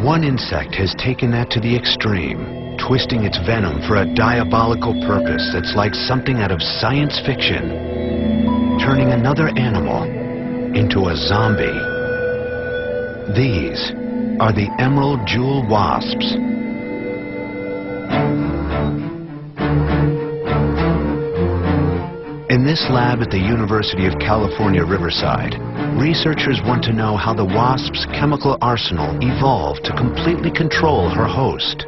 One insect has taken that to the extreme, twisting its venom for a diabolical purpose that's like something out of science fiction, turning another animal into a zombie. These are the emerald jewel wasps. In this lab at the University of California, Riverside, researchers want to know how the wasp's chemical arsenal evolved to completely control her host.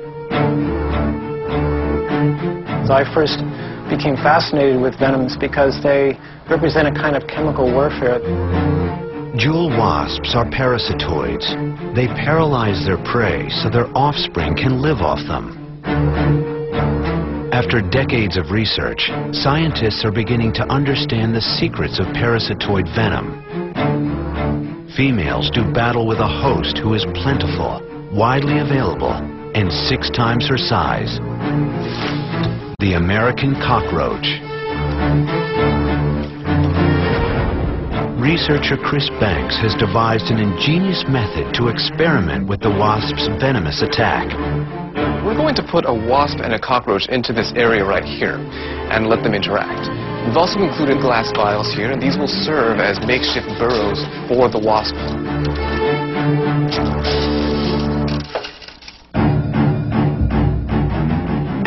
So I first became fascinated with venoms because they represent a kind of chemical warfare. Jewel wasps are parasitoids. They paralyze their prey so their offspring can live off them. After decades of research, scientists are beginning to understand the secrets of parasitoid venom. Females do battle with a host who is plentiful, widely available, and 6 times her size. The American cockroach. Researcher Chris Banks has devised an ingenious method to experiment with the wasp's venomous attack. We're going to put a wasp and a cockroach into this area right here and let them interact. We've also included glass vials here, and these will serve as makeshift burrows for the wasp.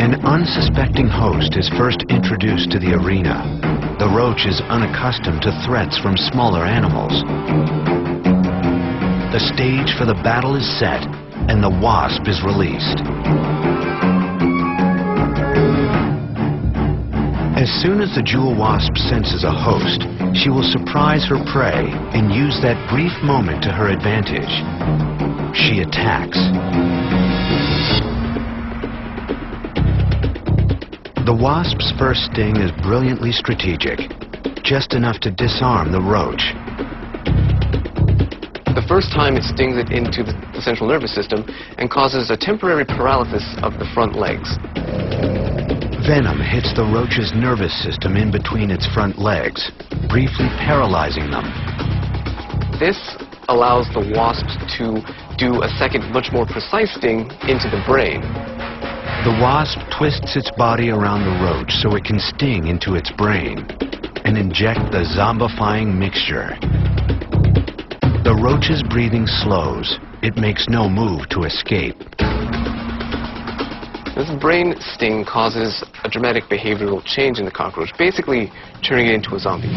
An unsuspecting host is first introduced to the arena. The roach is unaccustomed to threats from smaller animals. The stage for the battle is set, and the wasp is released. As soon as the jewel wasp senses a host, she will surprise her prey and use that brief moment to her advantage. She attacks. The wasp's first sting is brilliantly strategic, just enough to disarm the roach. The first time it stings it into the central nervous system and causes a temporary paralysis of the front legs. Venom hits the roach's nervous system in between its front legs, briefly paralyzing them. This allows the wasp to do a second, much more precise sting into the brain. The wasp twists its body around the roach so it can sting into its brain and inject the zombifying mixture. The roach's breathing slows. It makes no move to escape. This brain sting causes a dramatic behavioral change in the cockroach, basically turning it into a zombie.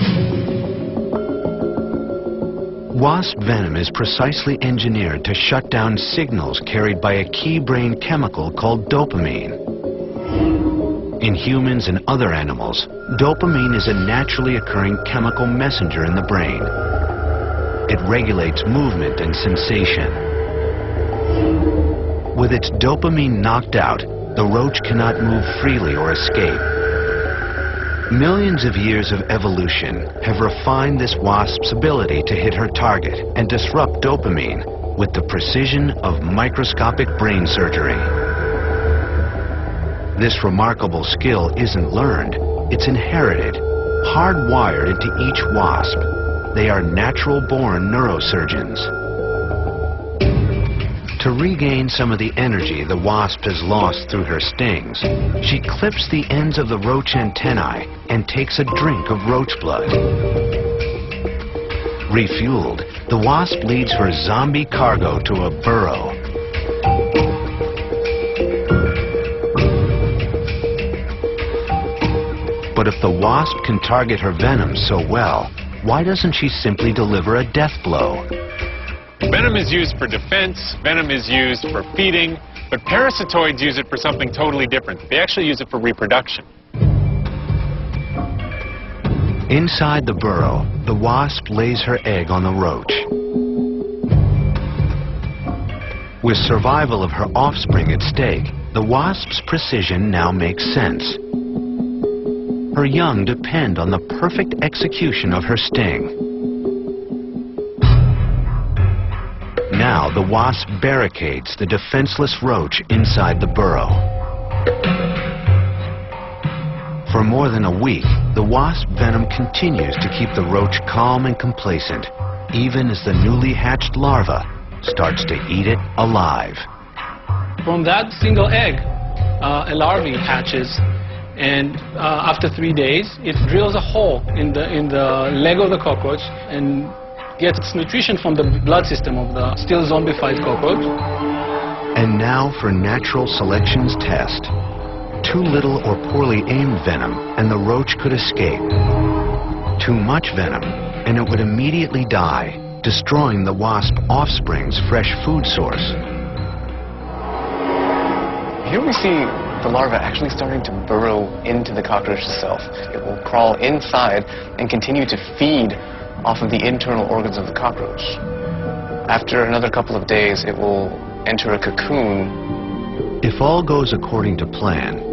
Wasp venom is precisely engineered to shut down signals carried by a key brain chemical called dopamine. In humans and other animals, dopamine is a naturally occurring chemical messenger in the brain. It regulates movement and sensation. With its dopamine knocked out, the roach cannot move freely or escape. Millions of years of evolution have refined this wasp's ability to hit her target and disrupt dopamine with the precision of microscopic brain surgery. This remarkable skill isn't learned, it's inherited, hardwired into each wasp. They are natural-born neurosurgeons. To regain some of the energy the wasp has lost through her stings, she clips the ends of the roach antennae and takes a drink of roach blood. Refueled, the wasp leads her zombie cargo to a burrow. But if the wasp can target her venom so well, why doesn't she simply deliver a death blow? Venom is used for defense, venom is used for feeding, but parasitoids use it for something totally different. They actually use it for reproduction. Inside the burrow, the wasp lays her egg on the roach. With survival of her offspring at stake, the wasp's precision now makes sense. Her young depend on the perfect execution of her sting. Now the wasp barricades the defenseless roach inside the burrow. For more than a week, the wasp venom continues to keep the roach calm and complacent, even as the newly hatched larva starts to eat it alive. From that single egg, a larvae hatches, and after 3 days, it drills a hole in the leg of the cockroach and gets its nutrition from the blood system of the still zombified cockroach. And now for natural selection's test. Too little or poorly aimed venom, and the roach could escape. Too much venom, and it would immediately die, destroying the wasp offspring's fresh food source. Here we see the larva actually starting to burrow into the cockroach itself. It will crawl inside and continue to feed off of the internal organs of the cockroach. After another couple of days, it will enter a cocoon. If all goes according to plan,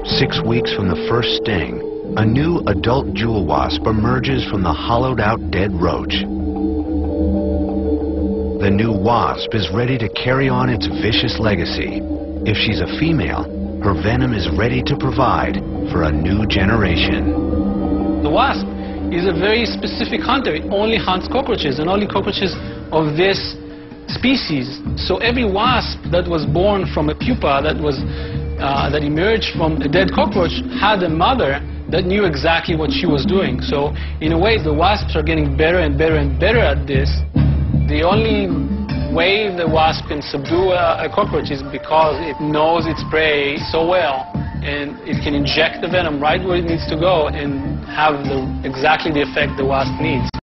6 weeks from the first sting, a new adult jewel wasp emerges from the hollowed-out dead roach. The new wasp is ready to carry on its vicious legacy. If she's a female, her venom is ready to provide for a new generation. The wasp is a very specific hunter. It only hunts cockroaches, and only cockroaches of this species. So every wasp that was born from a pupa that emerged from a dead cockroach had a mother that knew exactly what she was doing. So in a way, the wasps are getting better and better and better at this. The only way the wasp can subdue a cockroach is because it knows its prey so well, and it can inject the venom right where it needs to go and have exactly the effect the wasp needs.